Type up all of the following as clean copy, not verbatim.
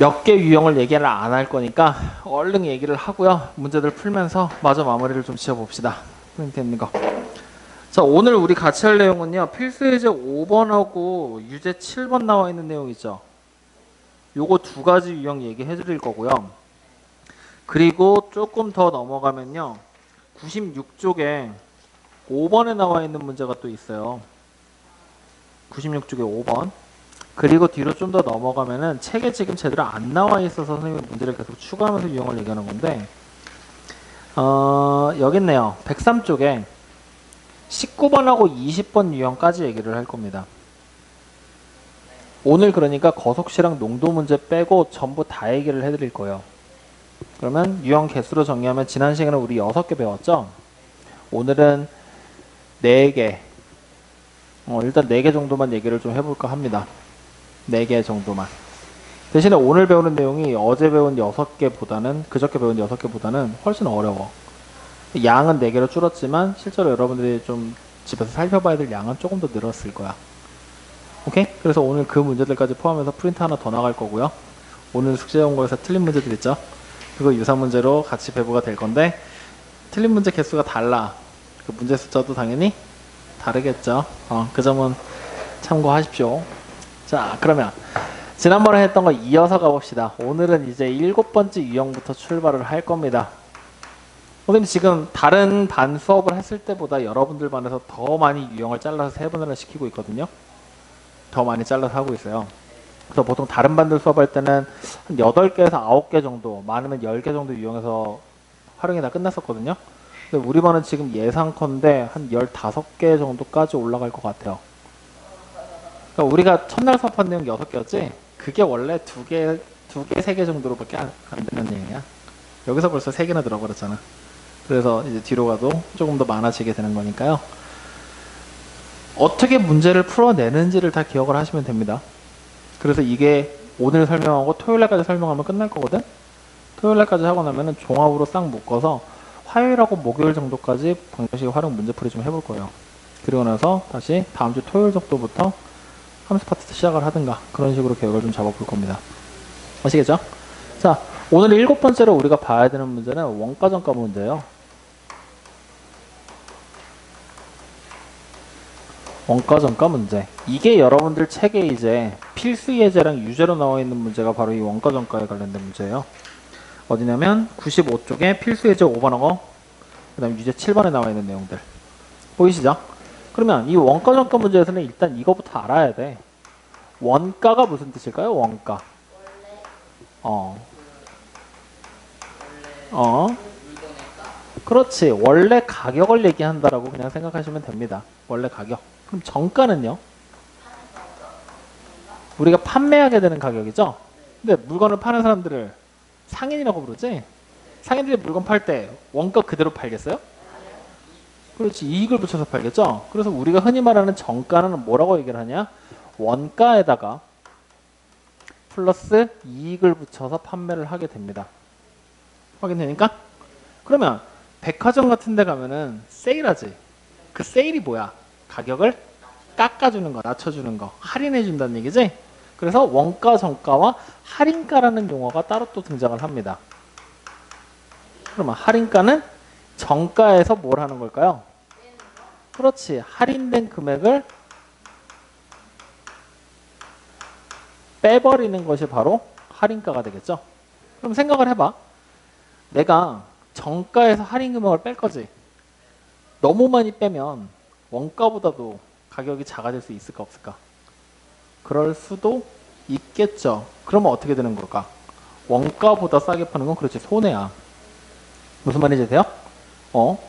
몇 개 유형을 얘기를 안 할 거니까 얼른 얘기를 하고요. 문제들 풀면서 마저 마무리를 좀 지어봅시다. 프린트 있는 거. 자, 오늘 우리 같이 할 내용은요. 필수 예제 5번하고 유제 7번 나와 있는 내용이죠. 요거 두 가지 유형 얘기해 드릴 거고요. 그리고 조금 더 넘어가면요. 96쪽에 5번에 나와 있는 문제가 또 있어요. 96쪽에 5번. 그리고 뒤로 좀 더 넘어가면은 책에 지금 제대로 안 나와 있어서 선생님이 문제를 계속 추가하면서 유형을 얘기하는 건데, 여기 있네요. 103쪽에 19번하고 20번 유형까지 얘기를 할 겁니다. 오늘 그러니까 거속시랑 농도 문제 빼고 전부 다 얘기를 해드릴 거예요. 그러면 유형 개수로 정리하면 지난 시간에 우리 6개 배웠죠? 오늘은 4개. 일단 4개 정도만 얘기를 좀 해볼까 합니다. 4개 정도만. 대신에 오늘 배우는 내용이 어제 배운 6개보다는, 그저께 배운 6개보다는 훨씬 어려워. 양은 4개로 줄었지만 실제로 여러분들이 좀 집에서 살펴봐야 될 양은 조금 더 늘었을 거야. 오케이? 그래서 오늘 그 문제들까지 포함해서 프린트 하나 더 나갈 거고요. 오늘 숙제 연구에서 틀린 문제들 있죠? 그거 유사 문제로 같이 배부가 될 건데, 틀린 문제 개수가 달라. 그 문제 숫자도 당연히 다르겠죠. 그 점은 참고하십시오. 자, 그러면 지난번에 했던 거 이어서 가봅시다. 오늘은 이제 7번째 유형부터 출발을 할 겁니다. 선생님 지금 다른 반 수업을 했을 때보다 여러분들 반에서 더 많이 유형을 잘라서 3번을 시키고 있거든요. 더 많이 잘라서 하고 있어요. 그래서 보통 다른 반들 수업할 때는 한 8개에서 9개 정도, 많으면 10개 정도 유형해서 활용이 다 끝났었거든요. 근데 우리 반은 지금 예상컨대 한 15개 정도까지 올라갈 것 같아요. 그러니까 우리가 첫날 수업한 내용 6개였지? 그게 원래 2개, 3개 정도로밖에 안 되는 내용이야. 여기서 벌써 3개나 들어버렸잖아. 그래서 이제 뒤로 가도 조금 더 많아지게 되는 거니까요. 어떻게 문제를 풀어내는지를 다 기억을 하시면 됩니다. 그래서 이게 오늘 설명하고 토요일날까지 설명하면 끝날 거거든? 토요일날까지 하고 나면은 종합으로 싹 묶어서 화요일하고 목요일 정도까지 방정식 활용 문제풀이 좀 해볼 거예요. 그리고 나서 다시 다음 주 토요일 정도부터 함수 파트 시작을 하든가 그런 식으로 계획을 좀 잡아볼 겁니다. 아시겠죠? 자, 오늘 7번째로 우리가 봐야 되는 문제는 원가정가 문제예요. 원가정가 문제. 이게 여러분들 책에 이제 필수 예제랑 유제로 나와 있는 문제가 바로 이 원가정가에 관련된 문제예요. 어디냐면 95쪽에 필수 예제 5번하고 그 다음에 유제 7번에 나와 있는 내용들. 보이시죠? 그러면 이 원가정가 문제에서는 일단 이거부터 알아야 돼. 원가가 무슨 뜻일까요? 원가. 그렇지. 원래 가격을 얘기한다라고 그냥 생각하시면 됩니다. 원래 가격. 그럼 정가는요? 우리가 판매하게 되는 가격이죠? 근데 물건을 파는 사람들을 상인이라고 부르지? 상인들이 물건 팔 때 원가 그대로 팔겠어요? 그렇지. 이익을 붙여서 팔겠죠? 그래서 우리가 흔히 말하는 정가는 뭐라고 얘기를 하냐? 원가에다가 플러스 이익을 붙여서 판매를 하게 됩니다. 확인되니까? 그러면 백화점 같은 데 가면은 세일하지. 그 세일이 뭐야? 가격을 깎아주는 거, 낮춰주는 거, 할인해 준다는 얘기지? 그래서 원가, 정가와 할인가라는 용어가 따로 또 등장을 합니다. 그러면 할인가는 정가에서 뭘 하는 걸까요? 그렇지. 할인된 금액을 빼버리는 것이 바로 할인가가 되겠죠. 그럼 생각을 해봐. 내가 정가에서 할인 금액을 뺄 거지. 너무 많이 빼면 원가보다도 가격이 작아질 수 있을까 없을까? 그럴 수도 있겠죠. 그러면 어떻게 되는 걸까? 원가보다 싸게 파는 건 그렇지 손해야. 무슨 말인지 돼요?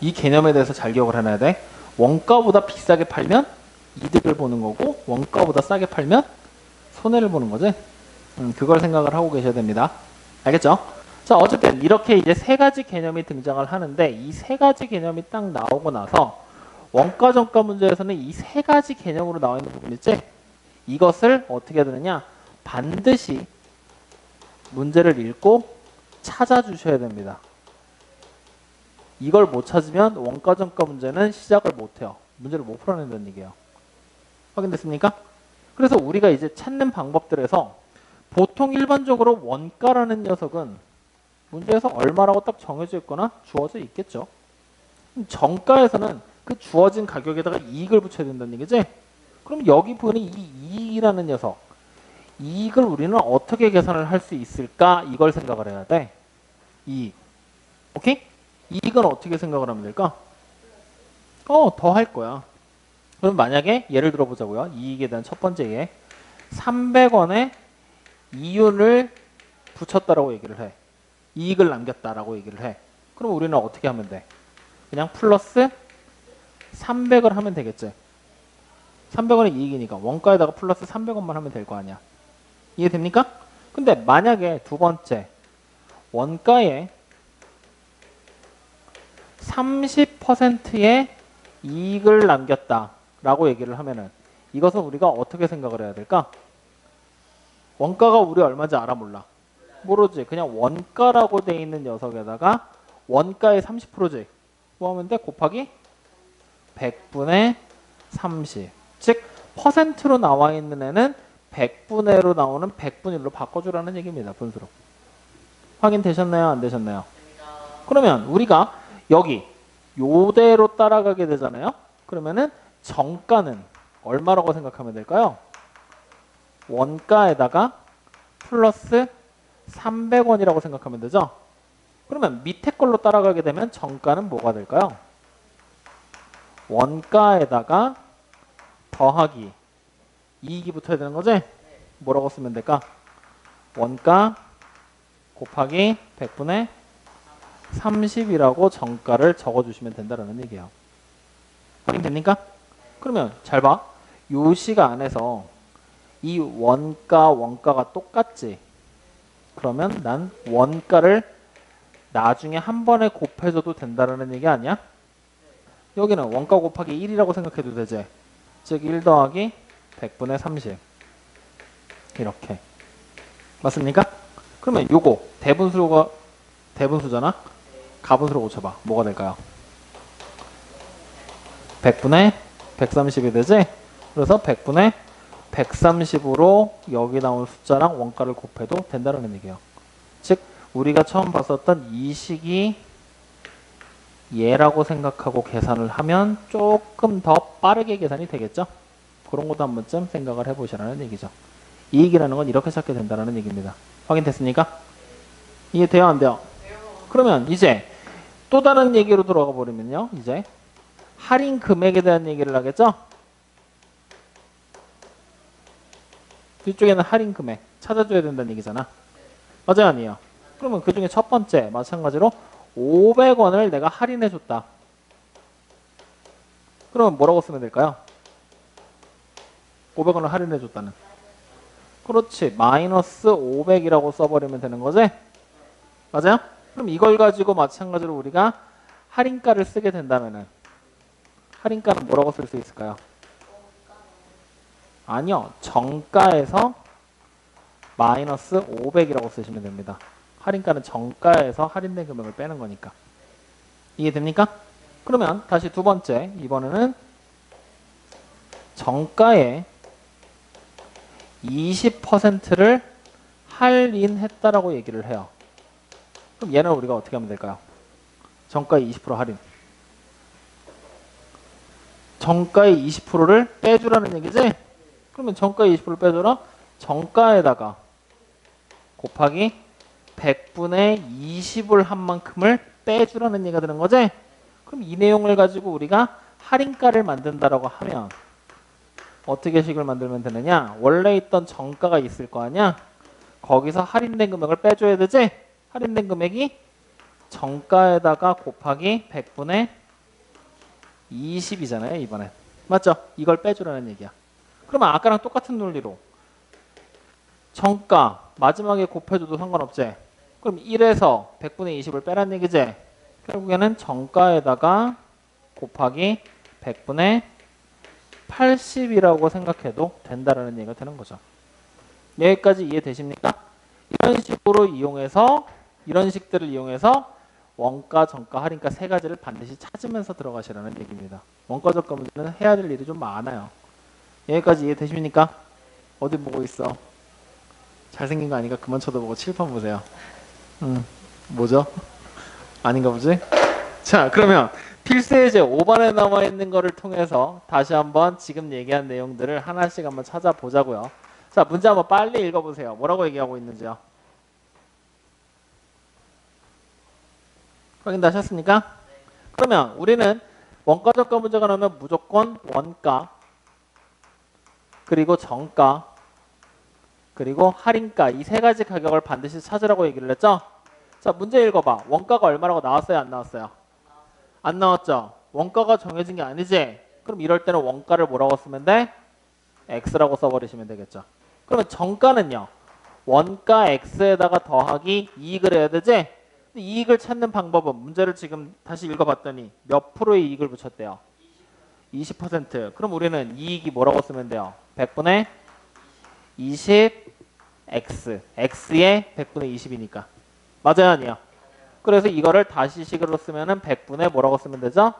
이 개념에 대해서 잘 기억을 해놔야 돼. 원가보다 비싸게 팔면 이득을 보는 거고 원가보다 싸게 팔면 손해를 보는 거지. 그걸 생각을 하고 계셔야 됩니다. 알겠죠? 자, 어쨌든 이렇게 이제 3가지 개념이 등장을 하는데 이 3가지 개념이 딱 나오고 나서 원가 정가 문제에서는 이 3가지 개념으로 나와 있는 부분 있지? 이것을 어떻게 해야 되느냐? 반드시 문제를 읽고 찾아주셔야 됩니다. 이걸 못 찾으면 원가 정가 문제는 시작을 못 해요. 문제를 못 풀어낸다는 얘기예요. 확인됐습니까? 그래서 우리가 이제 찾는 방법들에서 보통 일반적으로 원가라는 녀석은 문제에서 얼마라고 딱 정해져 있거나 주어져 있겠죠. 정가에서는 그 주어진 가격에다가 이익을 붙여야 된다는 얘기지. 그럼 여기 보이는 이 이익이라는 녀석, 이익을 우리는 어떻게 계산을 할 수 있을까? 이걸 생각을 해야 돼. 이익. 오케이? 이익은 어떻게 생각을 하면 될까? 더 할 거야. 그럼 만약에 예를 들어보자고요. 이익에 대한 첫 번째 예. 300원에 이윤을 붙였다라고 얘기를 해. 이익을 남겼다라고 얘기를 해. 그럼 우리는 어떻게 하면 돼? 그냥 플러스 300을 하면 되겠지. 300원의 이익이니까 원가에다가 플러스 300원만 하면 될 거 아니야. 이해됩니까? 근데 만약에 두 번째 원가에 30%의 이익을 남겼다라고 얘기를 하면은 이것은 우리가 어떻게 생각을 해야 될까? 원가가 우리 얼마인지 알아 몰라? 모르지. 그냥 원가라고 돼 있는 녀석에다가 원가의 30%지. 뭐 하면 돼? 곱하기 100분의 30. 즉 퍼센트로 나와 있는 애는 100분의로 나오는 100분의 1로 바꿔주라는 얘기입니다. 분수로. 확인되셨나요? 안 되셨나요? 그러면 우리가 여기 요대로 따라가게 되잖아요. 그러면은 정가는 얼마라고 생각하면 될까요? 원가에다가 플러스 300원이라고 생각하면 되죠. 그러면 밑에 걸로 따라가게 되면 정가는 뭐가 될까요? 원가에다가 더하기 이익이 붙어야 되는 거지? 뭐라고 쓰면 될까? 원가 곱하기 100분의 30이라고 정가를 적어주시면 된다는 얘기예요. 확인됩니까? 그러면 잘 봐. 요 시가 안에서 이 원가가 똑같지? 그러면 난 원가를 나중에 한 번에 곱해줘도 된다는 얘기 아니야? 여기는 원가 곱하기 1이라고 생각해도 되지? 즉 1 더하기 100분의 30 이렇게 맞습니까? 그러면 요거 대분수잖아? 가분수로 고쳐봐. 뭐가 될까요? 100분의 130이 되지? 그래서 100분의 130으로 여기 나온 숫자랑 원가를 곱해도 된다는 얘기예요. 즉 우리가 처음 봤었던 이 식이 얘라고 생각하고 계산을 하면 조금 더 빠르게 계산이 되겠죠? 그런 것도 한 번쯤 생각을 해보시라는 얘기죠. 이익이라는 건 이렇게 찾게 된다는 얘기입니다. 확인됐습니까? 이해돼요? 안 돼요? 그러면 이제 또 다른 얘기로 들어가 버리면요. 이제 할인 금액에 대한 얘기를 하겠죠? 뒤쪽에는 할인 금액 찾아줘야 된다는 얘기잖아. 맞아요? 아니에요? 그러면 그 중에 첫 번째 마찬가지로 500원을 내가 할인해 줬다. 그러면 뭐라고 쓰면 될까요? 500원을 할인해 줬다는. 그렇지. 마이너스 500이라고 써버리면 되는 거지? 맞아요? 그럼 이걸 가지고 마찬가지로 우리가 할인가를 쓰게 된다면은 할인가는 뭐라고 쓸 수 있을까요? 아니요. 정가에서 마이너스 500이라고 쓰시면 됩니다. 할인가는 정가에서 할인된 금액을 빼는 거니까. 이해됩니까? 그러면 다시 두 번째. 이번에는 정가에 20%를 할인했다라고 얘기를 해요. 그럼 얘는 우리가 어떻게 하면 될까요? 정가의 20% 할인. 정가의 20%를 빼주라는 얘기지? 그러면 정가의 20%를 빼줘라. 정가에다가 곱하기 100분의 20을 한 만큼을 빼주라는 얘기가 되는 거지? 그럼 이 내용을 가지고 우리가 할인가를 만든다라고 하면 어떻게 식을 만들면 되느냐? 원래 있던 정가가 있을 거 아니야? 거기서 할인된 금액을 빼줘야 되지? 할인된 금액이 정가에다가 곱하기 100분의 20이잖아요. 이번엔. 맞죠? 이걸 빼주라는 얘기야. 그러면 아까랑 똑같은 논리로 정가 마지막에 곱해줘도 상관없지? 그럼 1에서 100분의 20을 빼라는 얘기지? 결국에는 정가에다가 곱하기 100분의 80이라고 생각해도 된다라는 얘기가 되는 거죠. 여기까지 이해되십니까? 이런 식으로 이용해서 이런 식들을 이용해서 원가, 정가, 할인가 세 가지를 반드시 찾으면서 들어가시라는 얘기입니다. 원가, 정가 문제는 해야 될 일이 좀 많아요. 여기까지 이해되십니까? 어디 보고 있어? 잘생긴 거 아니까 그만 쳐다보고 칠판 보세요. 뭐죠? 아닌가 보지? 자, 그러면 필수 예제 5번에 나와 있는 거를 통해서 다시 한번 지금 얘기한 내용들을 하나씩 한번 찾아보자고요. 자, 문제 한번 빨리 읽어보세요. 뭐라고 얘기하고 있는지요? 확인 다 하셨습니까? 그러면 우리는 원가적가 문제가 나오면 무조건 원가, 그리고 정가, 그리고 할인가 이 세 가지 가격을 반드시 찾으라고 얘기를 했죠? 자, 문제 읽어봐. 원가가 얼마라고 나왔어요? 안 나왔어요? 안 나왔죠? 원가가 정해진 게 아니지? 그럼 이럴 때는 원가를 뭐라고 쓰면 돼? X라고 써버리시면 되겠죠. 그러면 정가는요? 원가 X에다가 더하기 이익을 해야 되지? 이익을 찾는 방법은 문제를 지금 다시 읽어봤더니 몇 프로의 이익을 붙였대요? 20%. 그럼 우리는 이익이 뭐라고 쓰면 돼요? 100분의 20 X. X의 100분의 20이니까. 맞아요, 아니요? 그래서 이거를 다시 식으로 쓰면은 100분의 뭐라고 쓰면 되죠?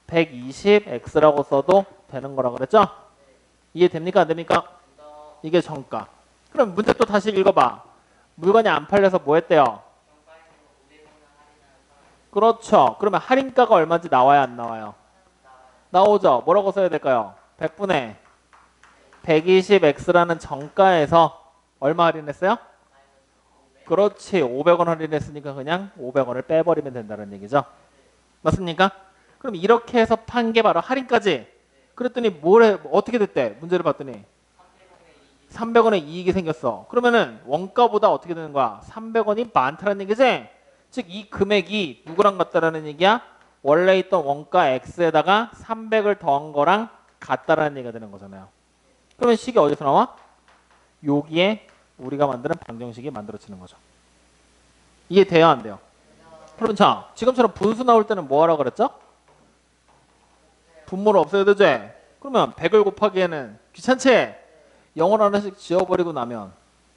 120X라고 써도 되는 거라 그랬죠? 이해됩니까? 안 됩니까? 이게 정가. 그럼 문제 또 다시 읽어봐. 물건이 안 팔려서 뭐 했대요? 그렇죠. 그러면 할인가가 얼마인지 나와야 안 나와요? 나오죠. 뭐라고 써야 될까요? 100분의 120X라는 정가에서 얼마 할인했어요? 그렇지. 500원 할인했으니까 그냥 500원을 빼버리면 된다는 얘기죠. 맞습니까? 그럼 이렇게 해서 판 게 바로 할인까지. 그랬더니 어떻게 됐대? 문제를 봤더니 300원의 이익이 생겼어. 그러면은 원가보다 어떻게 되는 거야? 300원이 많다는 얘기지? 즉 이 금액이 누구랑 같다라는 얘기야? 원래 있던 원가 X에다가 300을 더한 거랑 같다라는 얘기가 되는 거잖아요. 그러면 식이 어디서 나와? 여기에 우리가 만드는 방정식이 만들어지는 거죠. 이해돼요? 안 돼요? 그러면 자, 지금처럼 분수 나올 때는 뭐 하라고 그랬죠? 분모를 없애야 되지? 그러면 100을 곱하기에는 귀찮지? 0을 하나씩 지워버리고 나면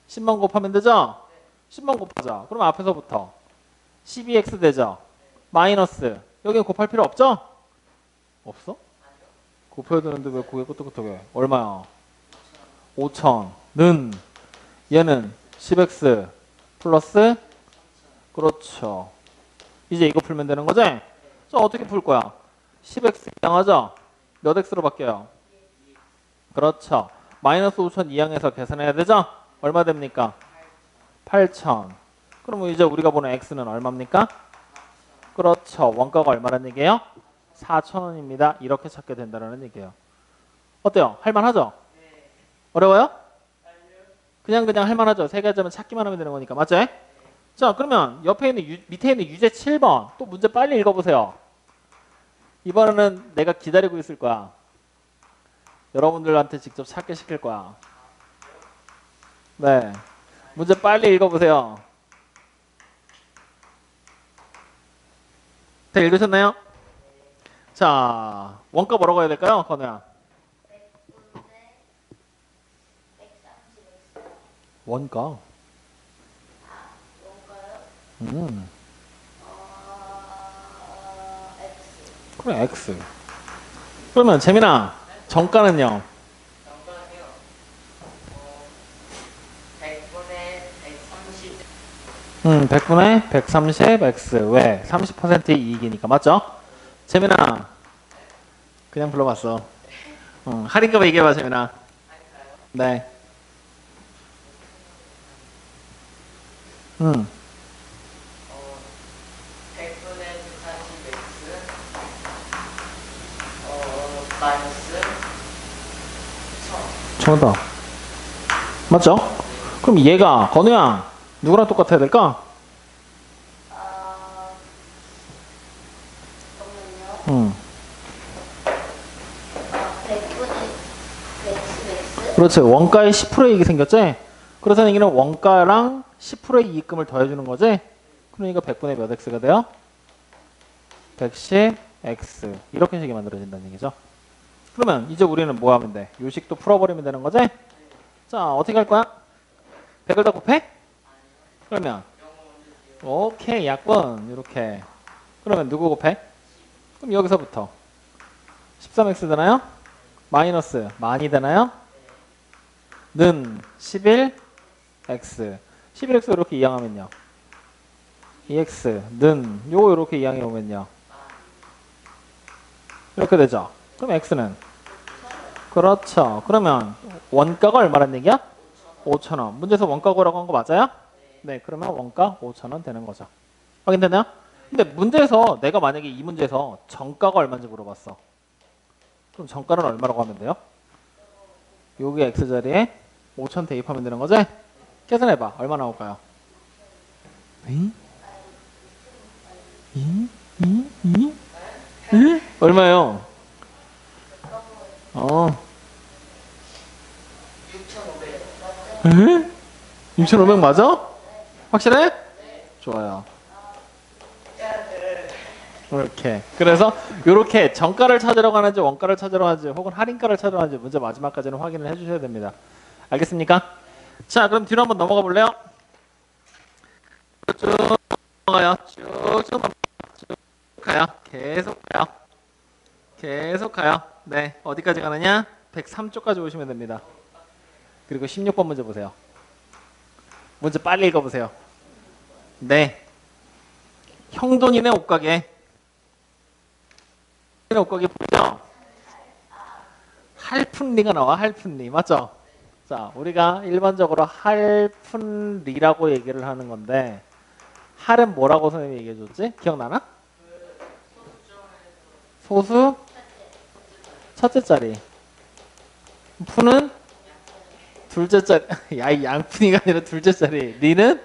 10만 곱하면 되죠? 10만 곱하자. 그럼 앞에서부터 12x 되죠? 마이너스. 여기는 곱할 필요 없죠? 없어? 곱해야 되는데 왜 그게 끄떡끄떡해? 얼마야? 5,000는 얘는 10x 플러스 그렇죠. 이제 이거 풀면 되는 거지? 자, 어떻게 풀 거야? 10x 이항하죠? 몇 x로 바뀌어요? 그렇죠. 마이너스 5,000 이항해서 계산해야 되죠? 얼마 됩니까? 8,000. 그럼 이제 우리가 보는 x는 얼마입니까? 그렇죠. 원가가 얼마라는 얘기예요? 4,000원입니다. 이렇게 찾게 된다는 얘기예요. 어때요? 할만하죠? 어려워요? 그냥 할만하죠. 세 가지만 찾기만 하면 되는 거니까. 맞죠? 자, 그러면 옆에 있는 밑에 있는 유제 7번 또 문제 빨리 읽어보세요. 이번에는 내가 기다리고 있을 거야. 여러분들한테 직접 찾게 시킬 거야. 네, 문제 빨리 읽어보세요. 다 읽으셨나요? 자, 원가 뭐라고 해야 될까요? 건우야. 원가. 그래, X. 그러면 재민아, 정가는요? 100분의 130X. 왜? 30%의 이익이니까. 맞죠? 재민아, 그냥 불러봤어. 할인가 얘기해봐, 재민아. 네. 100분의 130x 마이너스 1000. 정답. 맞죠? 그럼 얘가 건우야 누구랑 똑같아야 될까? 잠깐만요. 100분의 110x. 그렇지. 원가에 10%의 이익이 생겼지? 그래서 얘기는 원가랑 10%의 이익금을 더해주는 거지? 그러니까 100분의 몇 x가 돼요? 110x. 이렇게 식이 만들어진다는 얘기죠. 그러면 이제 우리는 뭐 하면 돼? 요식도 풀어버리면 되는 거지? 자, 어떻게 할 거야? 100을 다 곱해? 그러면 오케이, 약분. 이렇게. 그러면 누구 곱해? 그럼 여기서부터 13x 되나요? 마이너스 많이 되나요? 는 11 x 11x 이렇게 이항하면요 2x는 요거 이렇게 이항해 오면요 이렇게 되죠. 그럼 x는 그렇죠. 그러면 원가가 얼마란 얘기야? 5,000원. 문제에서 원가 구하라고 한 거 맞아요? 네, 그러면 원가 5,000원 되는 거죠. 확인되나요? 근데 문제에서 내가 만약에 이 문제에서 정가가 얼마인지 물어봤어. 그럼 정가는 얼마라고 하면 돼요? 여기 x자리에 5,000 대입하면 되는 거지? 계산해봐. 얼마 나올까요? 2? 얼마요? 6,500 맞아? 확실해? 좋아요. 이렇게. 그래서 이렇게 정가를 찾으러 가는지 원가를 찾으러 가는지 혹은 할인가를 찾으러 가는지 문제 마지막까지는 확인을 해주셔야 됩니다. 알겠습니까? 자, 그럼 뒤로 한번 넘어가 볼래요? 쭉 넘어가요. 쭉 가요. 계속 가요. 계속 가요. 네, 어디까지 가느냐? 103쪽까지 오시면 됩니다. 그리고 16번 문제 보세요. 문제 빨리 읽어보세요. 네. 형돈이네 옷가게. 옷가게 보이죠? 할푼리가 나와. 할푼리. 맞죠? 자, 우리가 일반적으로 할푼리라고 얘기를 하는 건데 할은 뭐라고 선생님이 얘기해줬지? 기억나나? 소수 첫째 자리. 푼은 둘째 자리. 야, 이 양푼이가 아니라 둘째 자리. 리는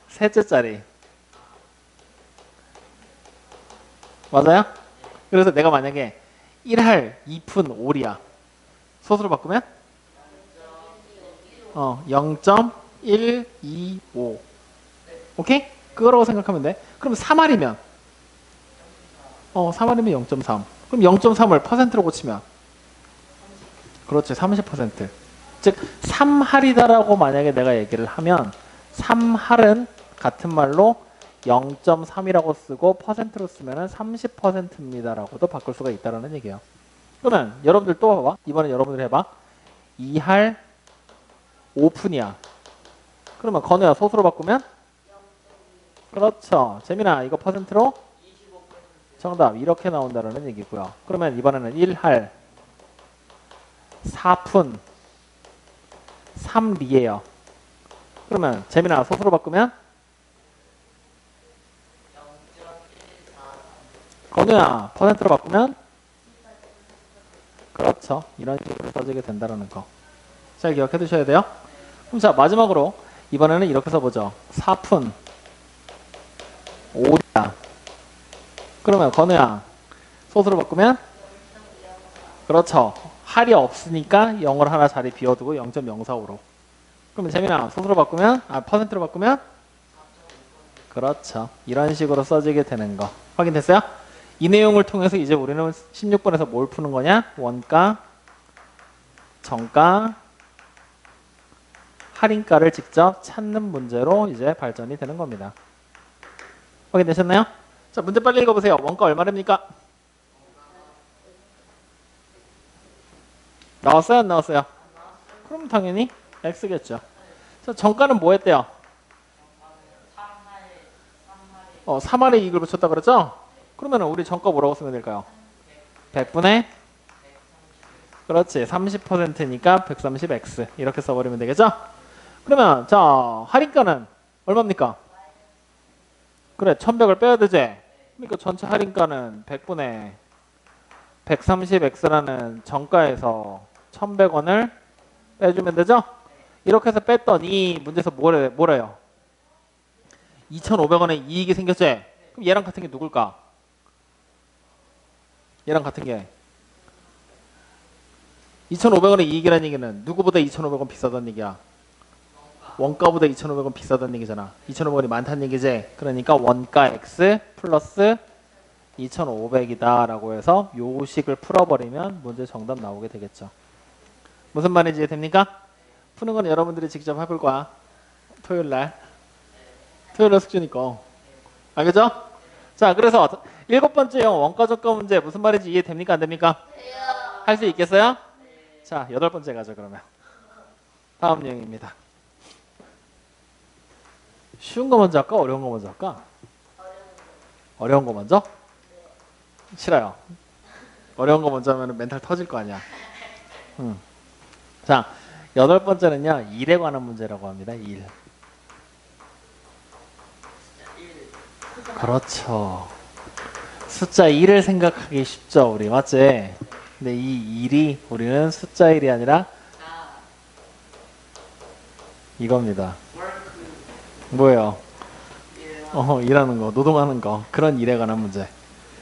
셋째 자리. 맞아요? 그래서 내가 만약에 1할 2푼 5리야. 소수로 바꾸면? 0.125. 오케이? 그거라고 생각하면 돼. 그럼 3할이면? 3할이면 0.3. 그럼 0.3을 퍼센트로 고치면? 그렇지, 30%. 즉 3할이다라고 만약에 내가 얘기를 하면 3할은 같은 말로 0.3이라고 쓰고 퍼센트로 쓰면 30%입니다라고도 바꿀 수가 있다는 얘기예요. 그러면 여러분들 또 봐봐. 이번엔 여러분들 해봐. 2할 5푼이야. 그러면 건우야 소수로 바꾸면? 그렇죠. 재민아 이거 퍼센트로? 정답 이렇게 나온다는 얘기고요. 그러면 이번에는 1할 4푼 3리예요. 그러면 재민아 소수로 바꾸면? 건우야 퍼센트로 바꾸면? 그렇죠. 이런 식으로 써지게 된다는 거. 잘 기억해 두셔야 돼요. 그럼 자 마지막으로 이번에는 이렇게 써보죠. 4푼 5리야. 그러면 건우야 소수로 바꾸면? 그렇죠. 할이 없으니까 0을 하나 자리 비워두고 0.045로. 그러면 재민아 소수로 바꾸면? 퍼센트로 바꾸면? 그렇죠. 이런 식으로 써지게 되는 거. 확인됐어요? 이 내용을 통해서 이제 우리는 16번에서 뭘 푸는 거냐? 원가, 정가, 할인가를 직접 찾는 문제로 이제 발전이 되는 겁니다. 확인되셨나요? 자, 문제 빨리 읽어보세요. 원가 얼마랍니까? 나왔어요? 안 나왔어요? 그럼 당연히 X겠죠. 자, 정가는 뭐 했대요? 3할의 이익을 붙였다 그랬죠? 그러면 우리 정가 뭐라고 쓰면 될까요? 100분의 그렇지 30%니까 130x 이렇게 써버리면 되겠죠? 그러면 자 할인가는 얼마입니까? 그래 1100을 빼야 되지? 그러니까 전체 할인가는 100분의 130x라는 정가에서 1100원을 빼주면 되죠? 이렇게 해서 뺐더니 문제에서 뭐래요? 2500원의 이익이 생겼지? 그럼 얘랑 같은 게 누굴까? 얘랑 같은 게 2,500원의 이익이라는 얘기는 누구보다 2,500원 비싸다는 얘기야? 원가보다 2,500원 비싸다는 얘기잖아. 2,500원이 많다는 얘기지? 그러니까 원가 X 플러스 2,500이다 라고 해서 요 식을 풀어버리면 문제 정답 나오게 되겠죠. 무슨 말인지 이해됩니까? 푸는 건 여러분들이 직접 해볼 거야. 토요일날 숙제니까. 알겠죠? 자, 그래서 7번째형 원가정가 문제 무슨 말인지 이해됩니까? 안 됩니까? 할 수 있겠어요? 자, 8번째 가죠 그러면. 다음 유형입니다. 쉬운 거 먼저 할까? 어려운 거 먼저 할까? 어려운 거 먼저? 싫어요. 어려운 거 먼저 하면 멘탈 터질 거 아니야. 자, 8번째는요. 일에 관한 문제라고 합니다. 일. 그렇죠. 숫자 1을 생각하기 쉽죠. 우리 맞지? 근데 이 일이 우리는 숫자 1이 아니라 이겁니다. 뭐예요? 일하는 거, 노동하는 거. 그런 일에 관한 문제.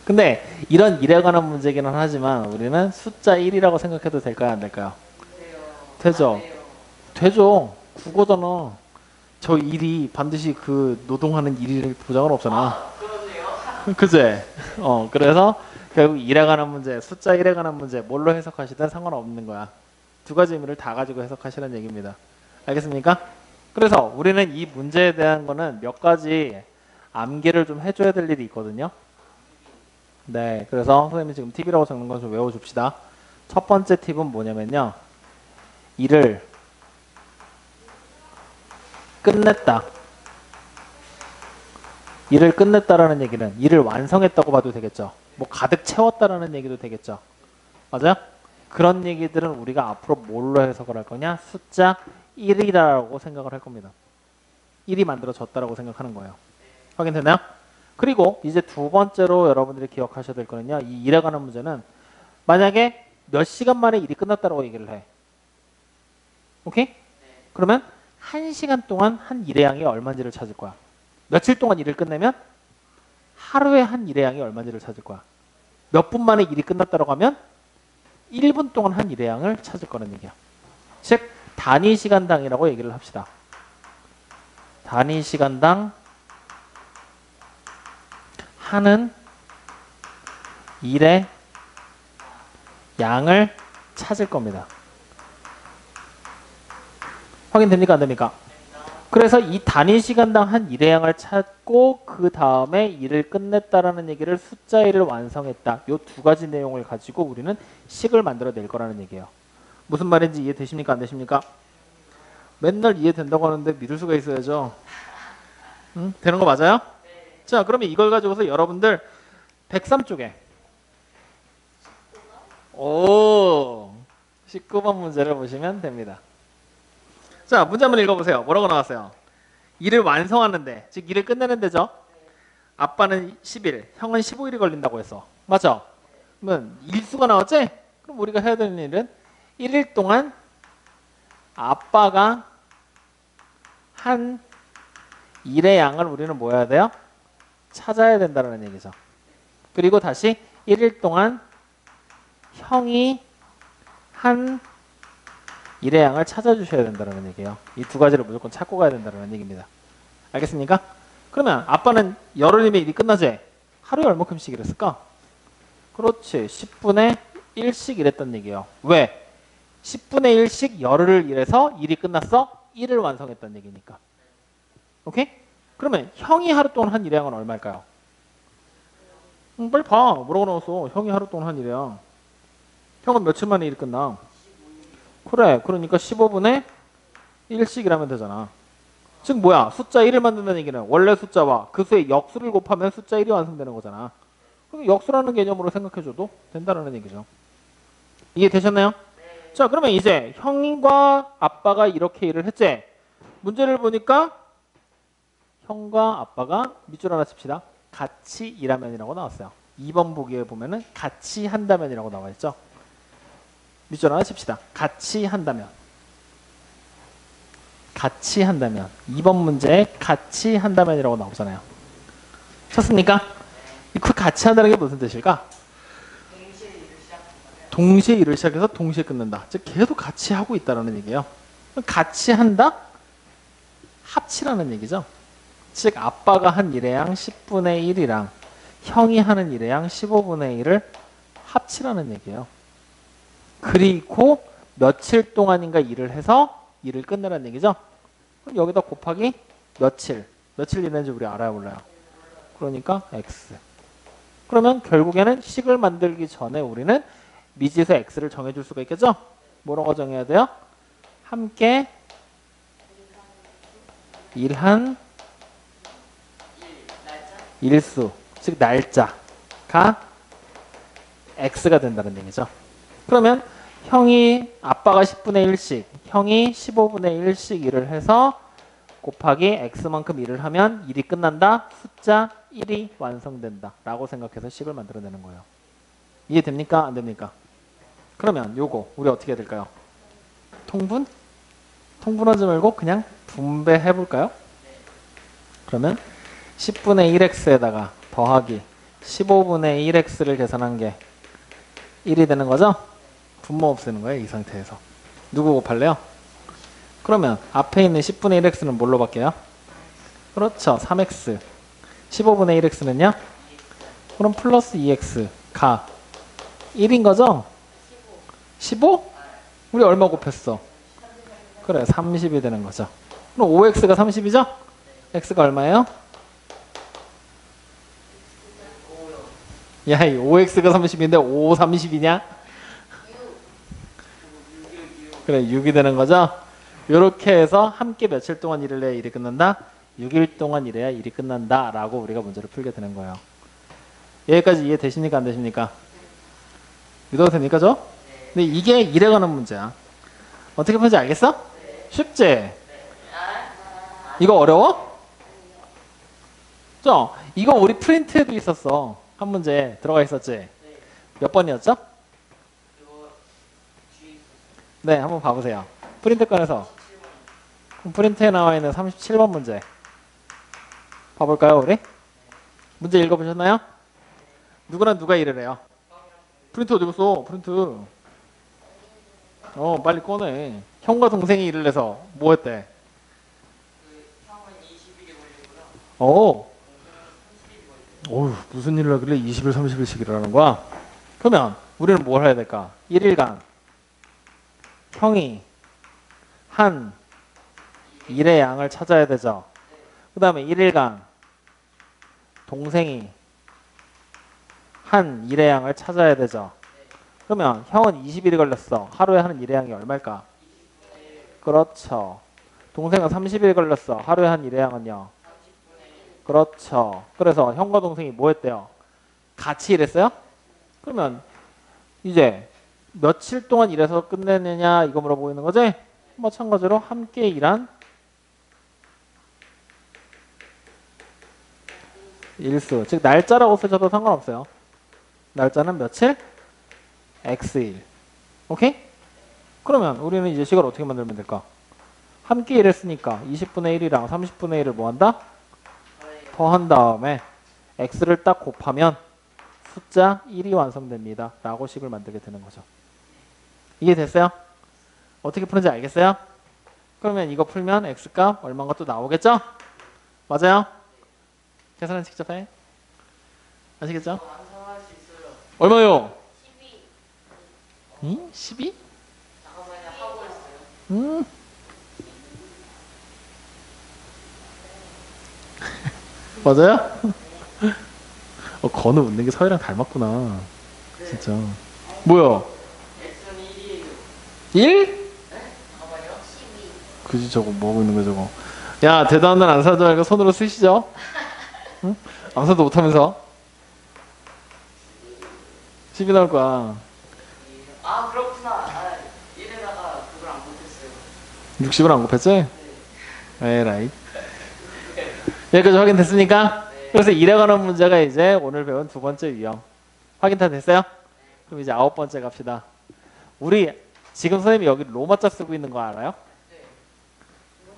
근데 이런 일에 관한 문제기는 하지만 우리는 숫자 1이라고 생각해도 될까요? 안 될까요? 되죠. 되죠. 국어잖아. 저 일이 반드시 그 노동하는 일일 보장은 없잖아. 그제? 그래서 결국 일에 관한 문제, 숫자 1에 관한 문제 뭘로 해석하시든 상관없는 거야. 두 가지 의미를 다 가지고 해석하시라는 얘기입니다. 알겠습니까? 그래서 우리는 이 문제에 대한 거는 몇 가지 암기를 좀 해줘야 될 일이 있거든요. 네, 그래서 선생님이 지금 팁이라고 적는 건 좀 외워줍시다. 첫 번째 팁은 뭐냐면요. 일을 끝냈다. 일을 끝냈다라는 얘기는 일을 완성했다고 봐도 되겠죠. 뭐 가득 채웠다라는 얘기도 되겠죠. 맞아요? 그런 얘기들은 우리가 앞으로 뭘로 해석을 할 거냐? 숫자 1이라고 생각을 할 겁니다. 1이 만들어졌다라고 생각하는 거예요. 확인되나요? 그리고 이제 두 번째로 여러분들이 기억하셔야 될 거는요. 이 일에 관한 문제는 만약에 몇 시간 만에 일이 끝났다라고 얘기를 해. 오케이? 그러면 1시간 동안 한 일의 양이 얼마인지를 찾을 거야. 며칠 동안 일을 끝내면 하루에 한 일의 양이 얼마인지를 찾을 거야. 몇 분 만에 일이 끝났다고 하면 1분 동안 한 일의 양을 찾을 거라는 얘기야. 즉 단위 시간당이라고 얘기를 합시다. 단위 시간당 하는 일의 양을 찾을 겁니다. 확인됩니까? 안 됩니까? 그래서 이 단위 시간당 한 일의 양을 찾고 그 다음에 일을 끝냈다라는 얘기를 숫자 1을 완성했다. 이 두 가지 내용을 가지고 우리는 식을 만들어낼 거라는 얘기예요. 무슨 말인지 이해되십니까? 안 되십니까? 맨날 이해된다고 하는데 믿을 수가 있어야죠. 응? 되는 거 맞아요? 자, 그러면 이걸 가지고서 여러분들 103쪽에 19번 문제를 보시면 됩니다. 자, 문제 한번 읽어보세요. 뭐라고 나왔어요? 일을 완성하는데, 즉 일을 끝내는 데죠. 아빠는 10일, 형은 15일이 걸린다고 했어. 맞죠? 그러면 일수가 나왔지? 그럼 우리가 해야 되는 일은 1일 동안 아빠가 한 일의 양을 우리는 뭐 해야 돼요? 찾아야 된다는 얘기죠. 그리고 다시 1일 동안 형이 한 일의 양을 찾아주셔야 된다는 얘기예요. 이 두 가지를 무조건 찾고 가야 된다는 얘기입니다. 알겠습니까? 그러면 아빠는 열흘이면 일이 끝나지? 하루에 얼마큼씩 일했을까? 그렇지. 10분의 1씩 일했단 얘기예요. 왜? 10분의 1씩 열흘을 일해서 일이 끝났어? 1을 완성했단 얘기니까. 오케이? 그러면 형이 하루 동안 한 일의 양은 얼마일까요? 빨리 봐. 뭐라고 나왔어? 형이 하루 동안 한 일의 양. 형은 며칠 만에 일이 끝나? 그래. 그러니까 15분의 1씩 일하면 되잖아. 즉 뭐야? 숫자 1을 만든다는 얘기는 원래 숫자와 그 수의 역수를 곱하면 숫자 1이 완성되는 거잖아. 그럼 역수라는 개념으로 생각해줘도 된다는 얘기죠. 이해되셨나요? 네. 자, 그러면 이제 형과 아빠가 이렇게 일을 했지? 문제를 보니까 형과 아빠가 밑줄 하나 칩시다. 같이 일하면이라고 나왔어요. 2번 보기에 보면은 같이 한다면이라고 나와 있죠. 밑줄 하나 칩시다. 같이 한다면. 같이 한다면. 2번 문제에 같이 한다면이라고 나오잖아요. 쳤습니까? 그 같이 한다는 게 무슨 뜻일까? 동시에 일을 시작해서 동시에 끝낸다. 즉 계속 같이 하고 있다는 얘기예요. 같이 한다? 합치라는 얘기죠. 즉 아빠가 한 일의 양 10분의 1이랑 형이 하는 일의 양 15분의 1을 합치라는 얘기예요. 그리고 며칠 동안인가 일을 해서 일을 끝내라는 얘기죠. 그럼 여기다 곱하기 며칠 일했는지 우리 알아요 몰라요? 그러니까 x. 그러면 결국에는 식을 만들기 전에 우리는 미지수 x를 정해줄 수가 있겠죠? 뭐라고 정해야 돼요? 함께 일한 일수, 즉 날짜가 x가 된다는 얘기죠. 그러면 형이 아빠가 10분의 1씩, 형이 15분의 1씩 일을 해서 곱하기 x만큼 일을 하면 일이 끝난다. 숫자 1이 완성된다. 라고 생각해서 식을 만들어내는 거예요. 이해됩니까? 안 됩니까? 그러면 요거 우리 어떻게 해야 될까요? 통분? 통분하지 말고 그냥 분배해 볼까요? 그러면 10분의 1x에다가 더하기 15분의 1x를 계산한 게 1이 되는 거죠? 분모 없애는 거예요. 이 상태에서. 누구 곱할래요? 그러면 앞에 있는 10분의 1x는 뭘로 바뀌어요? 그렇죠. 3x. 15분의 1x는요? 그럼 플러스 2x가 1인 거죠? 15? 우리 얼마 곱했어? 그래, 30이 되는 거죠. 그럼 5x가 30이죠? x가 얼마예요? 야, 이 5x가 30인데 5, 30이냐? 그래, 6이 되는 거죠? 이렇게 해서 함께 며칠 동안 일을 해야 일이 끝난다? 6일 동안 일해야 일이 끝난다 라고 우리가 문제를 풀게 되는 거예요. 여기까지 이해되십니까? 안 되십니까? 믿어도 됩니까? 저? 근데 이게 일에 관한 문제야. 어떻게 푸는지 알겠어? 쉽지? 이거 어려워? 저 이거 우리 프린트에도 있었어. 한 문제 들어가 있었지? 몇 번이었죠? 네, 한번 봐보세요. 프린트 꺼내서 프린트에 나와 있는 37번 문제 봐볼까요, 우리? 문제 읽어보셨나요? 누구랑 누가 일을 해요? 프린트 어디 갔어? 프린트. 빨리 꺼내. 형과 동생이 일을 해서 뭐 했대? 형은 20일이 걸리고요. 어휴, 무슨 일을 하길래 20일, 30일씩 일을 하는 거야? 그러면 우리는 뭘 해야 될까? 1일간 형이 한 일의 양을 찾아야 되죠. 그 다음에 1일간 동생이 한 일의 양을 찾아야 되죠. 그러면 형은 20일이 걸렸어. 하루에 하는 일의 양이 얼마일까? 그렇죠. 동생은 30일 걸렸어. 하루에 한 일의 양은요? 그렇죠. 그래서 형과 동생이 뭐 했대요? 같이 일했어요? 그러면 이제 며칠 동안 일해서 끝내느냐 이거 물어보고 있는 거지? 마찬가지로 함께 일한 일수, 즉 날짜라고 쓰셔도 상관없어요. 날짜는 며칠? x일. 오케이? 그러면 우리는 이제 식을 어떻게 만들면 될까? 함께 일했으니까 20분의 1이랑 30분의 1을 뭐 한다? 더한 다음에 x를 딱 곱하면 숫자 1이 완성됩니다. 라고 식을 만들게 되는 거죠. 이해됐어요? 어떻게 푸는지 알겠어요? 그러면 이거 풀면 x값 얼마인가 또 나오겠죠? 맞아요? 계산은 직접 해. 아시겠죠? 완성할 수 있어요. 얼마요? 12. 응? 12? 잠깐만요. 하고 있어요. 맞아요? 건우 웃는 게 서희랑 닮았구나. 진짜. 뭐야? X는 1이에요. 1? 잠깐만요. 12. 그지 저거 뭐 하고 있는 거야 저거. 야 대단한 안 사지 말고 손으로 쓰시죠. 응? 암산도 못하면서 10이 나올 거야. 아, 그렇구나. 아, 이래다가 그걸 안 못했어요. 60을 안 곱했지? 에라이. 여기까지 확인됐습니까? 그래서 일에 관한 문제가 이제 오늘 배운 두 번째 유형. 확인 다 됐어요? 그럼 이제 9번째 갑시다. 우리 지금 선생님이 여기 로마자 쓰고 있는 거 알아요?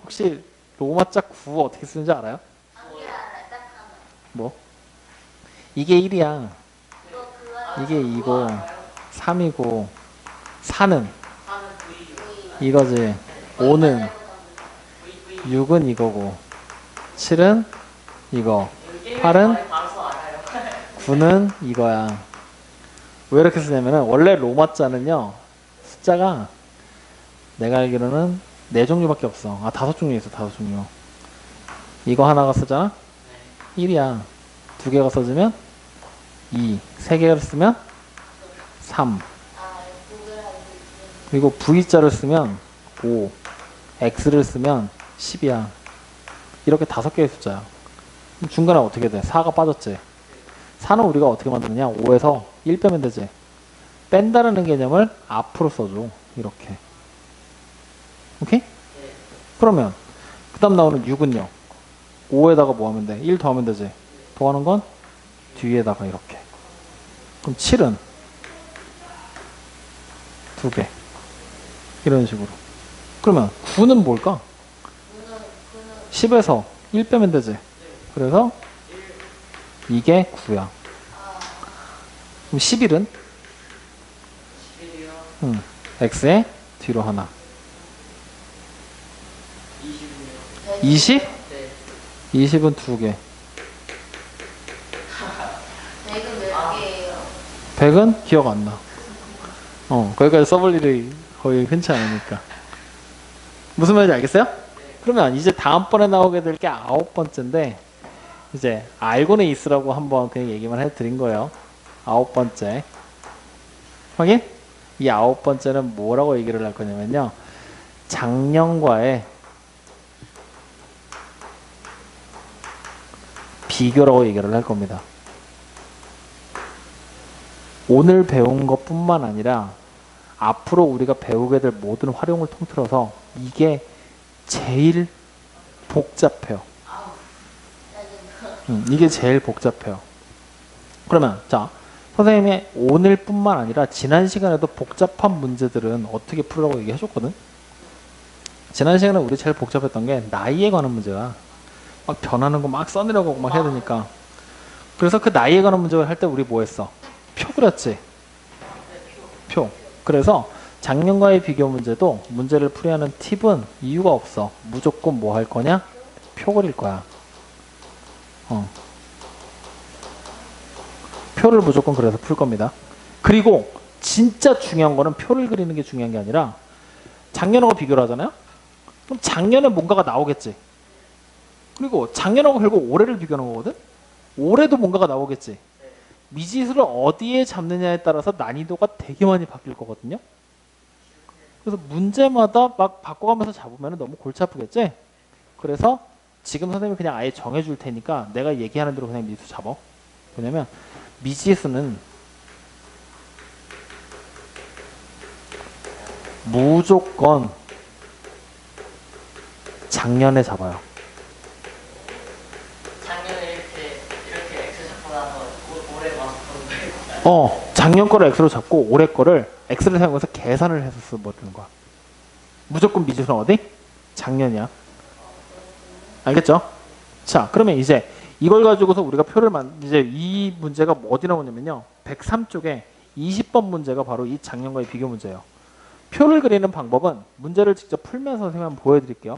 혹시 로마자 9 어떻게 쓰는지 알아요? 뭐? 이게 1이야. 이게 2고 3이고 4는 4는 V요. 이거지. 5는 6은 이거고 7은 이거 8은 봐서 알아요. 9는 이거야. 왜 이렇게 쓰냐면은 원래 로마자는요 숫자가 내가 알기로는 4종류밖에 없어. 아 5종류 있어. 5종류. 이거 하나가 쓰잖아? 1이야. 2개가 써지면 2. 3개를 쓰면 3. 그리고 V자를 쓰면 5. X를 쓰면 10이야. 이렇게 5개의 숫자야. 그럼 중간에 어떻게 돼? 4가 빠졌지. 4는 우리가 어떻게 만드느냐? 5에서 1 빼면 되지. 뺀다라는 개념을 앞으로 써줘. 이렇게. 오케이? 그러면 그 다음 나오는 6은요. 5에다가 뭐 하면 돼? 1 더하면 되지. 더하는 건 뒤에다가 이렇게. 그럼 7은 2개. 이런 식으로. 그러면 9는 뭘까? 10에서 1 빼면 되지. 그래서 이게 9야. 그럼 11은? 11이요. x의 뒤로 하나. 20이요. 20? 네. 20은 2개. 100은 몇 개예요? 100은 기억 안 나. 거기까지 써볼 일이 거의 흔치 않으니까. 무슨 말인지 알겠어요? 그러면 이제 다음번에 나오게 될 게 9번째인데, 이제 알고는 있으라고 한번 그냥 얘기만 해드린 거예요. 9번째. 확인? 이 9번째는 뭐라고 얘기를 할 거냐면요. 작년과의 비교라고 얘기를 할 겁니다. 오늘 배운 것뿐만 아니라 앞으로 우리가 배우게 될 모든 활용을 통틀어서 이게 제일 복잡해요. 이게 제일 복잡해요. 그러면 자, 선생님이 오늘뿐만 아니라 지난 시간에도 복잡한 문제들은 어떻게 풀으라고 얘기해 줬거든. 지난 시간에 우리 제일 복잡했던 게 나이에 관한 문제가 막 변하는 거 막 써내려고 막 해야 되니까. 그래서 그 나이에 관한 문제를 할 때 우리 뭐 했어? 표 그렸지? 표. 그래서 작년과의 비교 문제도 문제를 풀이하는 팁은 이유가 없어. 무조건 뭐 할 거냐? 표 그릴 거야. 표를 무조건 그려서 풀 겁니다. 그리고 진짜 중요한 거는 표를 그리는 게 중요한 게 아니라 작년하고 비교를 하잖아요? 그럼 작년에 뭔가가 나오겠지. 그리고 작년하고 결국 올해를 비교하는 거거든? 올해도 뭔가가 나오겠지. 미지수를 어디에 잡느냐에 따라서 난이도가 되게 많이 바뀔 거거든요. 그래서 문제마다 막 바꿔가면서 잡으면 너무 골치 아프겠지? 그래서 지금 선생님이 그냥 아예 정해줄 테니까 내가 얘기하는 대로 그냥 미지수 잡아. 왜냐면 미지수는 무조건 작년에 잡아요. 작년에 이렇게 X 잡고 나서 올해 와서 보는 거예요. 작년 거를 X로 잡고 올해 거를 X를 사용해서 계산을 해서 써버리는 거야. 무조건 미지수는 어디? 작년이야. 알겠죠? 자, 그러면 이제 이걸 가지고서 우리가 표를 이제 이 문제가 어디 나오냐면요. 103쪽에 20번 문제가 바로 이 작년과의 비교 문제예요. 표를 그리는 방법은 문제를 직접 풀면서 선생님이 한번 보여드릴게요.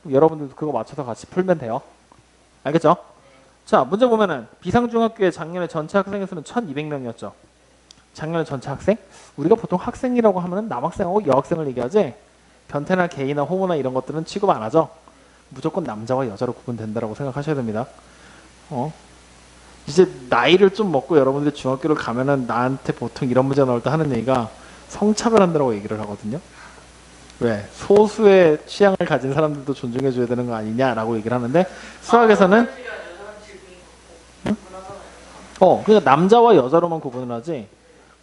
그럼 여러분들도 그거 맞춰서 같이 풀면 돼요. 알겠죠? 자, 문제 보면은 비상중학교의 작년에 전체 학생의 수는 1200명이었죠. 작년에 전체 학생? 우리가 보통 학생이라고 하면은 남학생하고 여학생을 얘기하지 변태나 게이나 호모나 이런 것들은 취급 안 하죠. 무조건 남자와 여자로 구분된다라고 생각하셔야 됩니다. 이제 나이를 좀 먹고 여러분들이 중학교를 가면은 나한테 보통 이런 문제 나올 때 하는 얘기가 성차별한다라고 얘기를 하거든요. 왜? 소수의 취향을 가진 사람들도 존중해줘야 되는 거 아니냐라고 얘기를 하는데 수학에서는 그러니까 남자와 여자로만 구분을 하지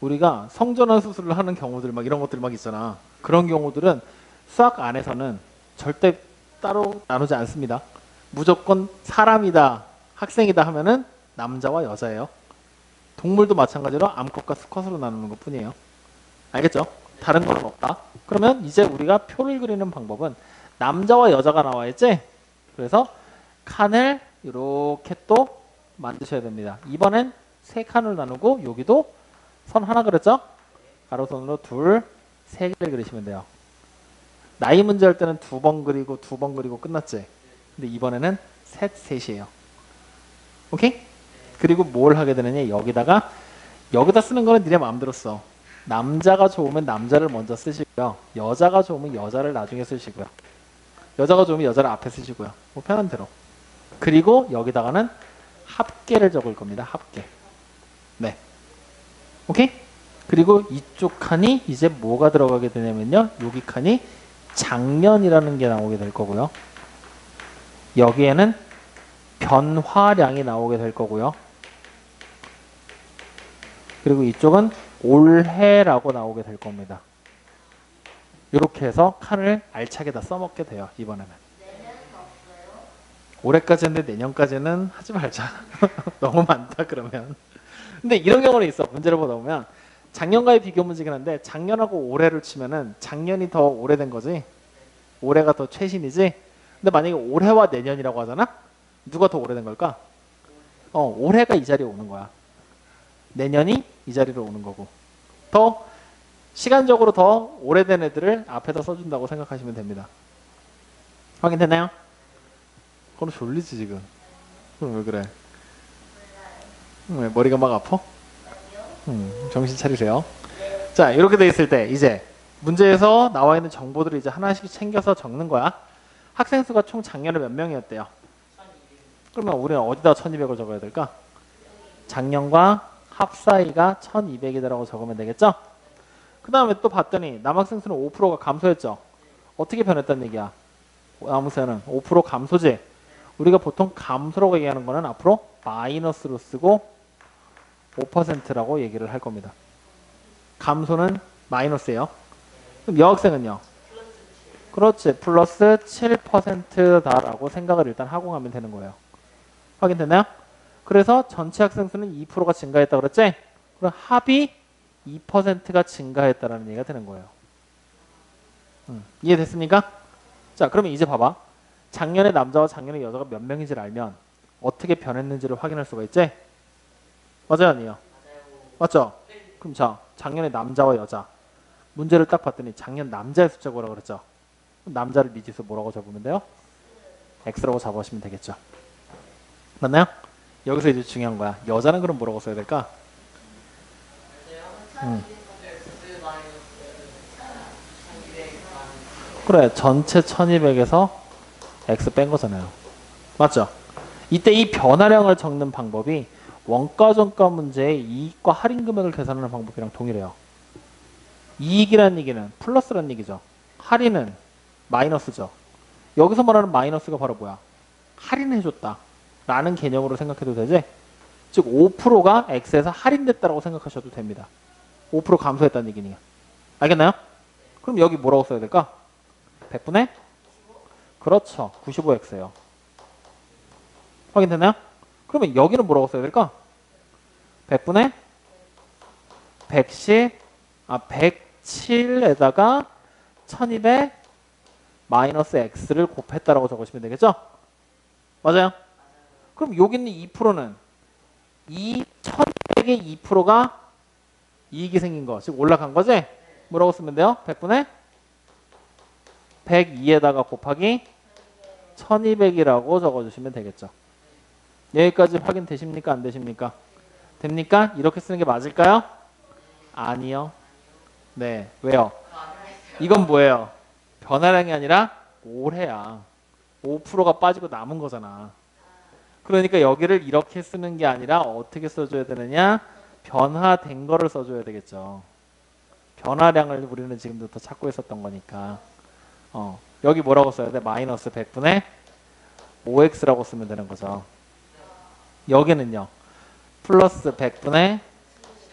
우리가 성전환 수술을 하는 경우들 막 이런 것들 막 있잖아. 그런 경우들은 수학 안에서는 절대 따로 나누지 않습니다. 무조건 사람이다, 학생이다 하면은 남자와 여자예요. 동물도 마찬가지로 암컷과 수컷으로 나누는 것 뿐이에요. 알겠죠? 다른 건 없다. 그러면 이제 우리가 표를 그리는 방법은 남자와 여자가 나와야지. 그래서 칸을 이렇게 또 만드셔야 됩니다. 이번엔 세 칸을 나누고 여기도 선 하나 그렸죠? 가로선으로 둘, 세 개를 그리시면 돼요. 나이 문제 할 때는 두 번 그리고 끝났지. 근데 이번에는 셋이에요. 오케이? 그리고 뭘 하게 되느냐? 여기다 쓰는 거는 니네 마음대로 써. 남자가 좋으면 남자를 먼저 쓰시고요. 여자가 좋으면 여자를 나중에 쓰시고요. 여자가 좋으면 여자를 앞에 쓰시고요. 뭐 편한 대로. 그리고 여기다가는 합계를 적을 겁니다. 합계. 네. 오케이? 그리고 이쪽 칸이 이제 뭐가 들어가게 되냐면요. 여기 칸이 작년이라는 게 나오게 될 거고요. 여기에는 변화량이 나오게 될 거고요. 그리고 이쪽은 올해라고 나오게 될 겁니다. 이렇게 해서 칸을 알차게 다 써먹게 돼요. 이번에는. 내년은 없어요? 올해까지 했는데 내년까지는 하지 말자. 너무 많다 그러면. 근데 이런 경우는 있어. 문제를 보다 보면 작년과의 비교 문제긴 한데 작년하고 올해를 치면은 작년이 더 오래된 거지. 올해가 더 최신이지. 근데 만약에 올해와 내년이라고 하잖아. 누가 더 오래된 걸까? 올해가 이 자리에 오는 거야. 내년이 이 자리로 오는 거고. 더 시간적으로 더 오래된 애들을 앞에다 써준다고 생각하시면 됩니다. 확인됐나요? 그럼 졸리지 지금. 그럼 왜 그래? 왜 머리가 막 아파? 정신 차리세요. 자, 이렇게 돼 있을 때 이제 문제에서 나와 있는 정보들을 이제 하나씩 챙겨서 적는 거야. 학생 수가 총 작년에 몇 명이었대요? 그러면 우리는 어디다 1200을 적어야 될까? 작년과 합사이가 1200이다라고 적으면 되겠죠? 그 다음에 또 봤더니 남학생 수는 5%가 감소했죠? 어떻게 변했다는 얘기야? 남학생은 5% 감소지? 우리가 보통 감소라고 얘기하는 거는 앞으로 마이너스로 쓰고 5%라고 얘기를 할 겁니다. 감소는 마이너스예요. 그럼 여학생은요? 그렇지. 플러스 7%다라고 생각을 일단 하고 가면 되는 거예요. 확인됐나요? 그래서 전체 학생 수는 2%가 증가했다 그랬지? 그럼 합이 2%가 증가했다라는 얘기가 되는 거예요. 이해됐습니까? 자, 그러면 이제 봐봐. 작년에 남자와 작년에 여자가 몇 명인지를 알면 어떻게 변했는지를 확인할 수가 있지? 맞아요, 아니에요? 맞죠? 그럼 자, 작년에 남자와 여자 문제를 딱 봤더니 작년 남자의 숫자가 뭐라고 그랬죠? 그럼 남자를 미지수 뭐라고 적으면 돼요? X라고 잡으시면 되겠죠. 맞나요? 여기서 이제 중요한 거야. 여자는 그럼 뭐라고 써야 될까? 그래, 전체 1200에서 X 뺀 거잖아요. 맞죠? 이때 이 변화량을 적는 방법이 원가-전가 문제의 이익과 할인 금액을 계산하는 방법이랑 동일해요. 이익이라는 얘기는 플러스라는 얘기죠. 할인은 마이너스죠. 여기서 말하는 마이너스가 바로 뭐야? 할인해줬다 라는 개념으로 생각해도 되지? 즉 5%가 X에서 할인됐다라고 생각하셔도 됩니다. 5% 감소했다는 얘기니까. 알겠나요? 그럼 여기 뭐라고 써야 될까? 100분의? 그렇죠. 95X예요. 확인됐나요? 그러면 여기는 뭐라고 써야 될까? 100분의 107에다가 1200 마이너스 X를 곱했다라고 적으시면 되겠죠? 맞아요? 그럼 여기 있는 2%는 이 1200의 2%가 이익이 생긴 거, 즉 올라간 거지? 뭐라고 쓰면 돼요? 100분의 102에다가 곱하기 1200이라고 적어주시면 되겠죠. 여기까지 확인되십니까? 안 되십니까? 됩니까? 이렇게 쓰는 게 맞을까요? 아니요. 네. 왜요? 이건 뭐예요? 변화량이 아니라 올해야. 5%가 빠지고 남은 거잖아. 그러니까 여기를 이렇게 쓰는 게 아니라 어떻게 써줘야 되느냐? 변화된 거를 써줘야 되겠죠. 변화량을 우리는 지금부터 찾고 있었던 거니까. 여기 뭐라고 써야 돼? 마이너스 100분의 5x라고 쓰면 되는 거죠. 여기는요. 플러스 100분의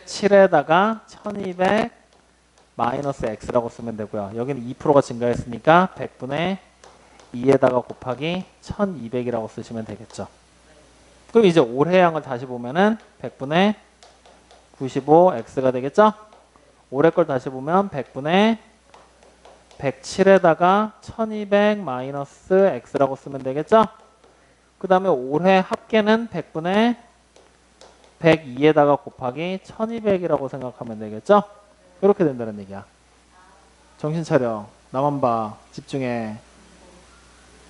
7에다가 1200 마이너스 x라고 쓰면 되고요. 여기는 2%가 증가했으니까 100분의 2에다가 곱하기 1200이라고 쓰시면 되겠죠. 그럼 이제 올해양을 다시 보면은 100분의 95x가 되겠죠? 올해 걸 다시 보면 100분의 107에다가 1200 마이너스 x라고 쓰면 되겠죠? 그 다음에 올해 합계는 100분의 102에다가 곱하기 1200이라고 생각하면 되겠죠? 이렇게 된다는 얘기야. 정신 차려. 나만 봐. 집중해.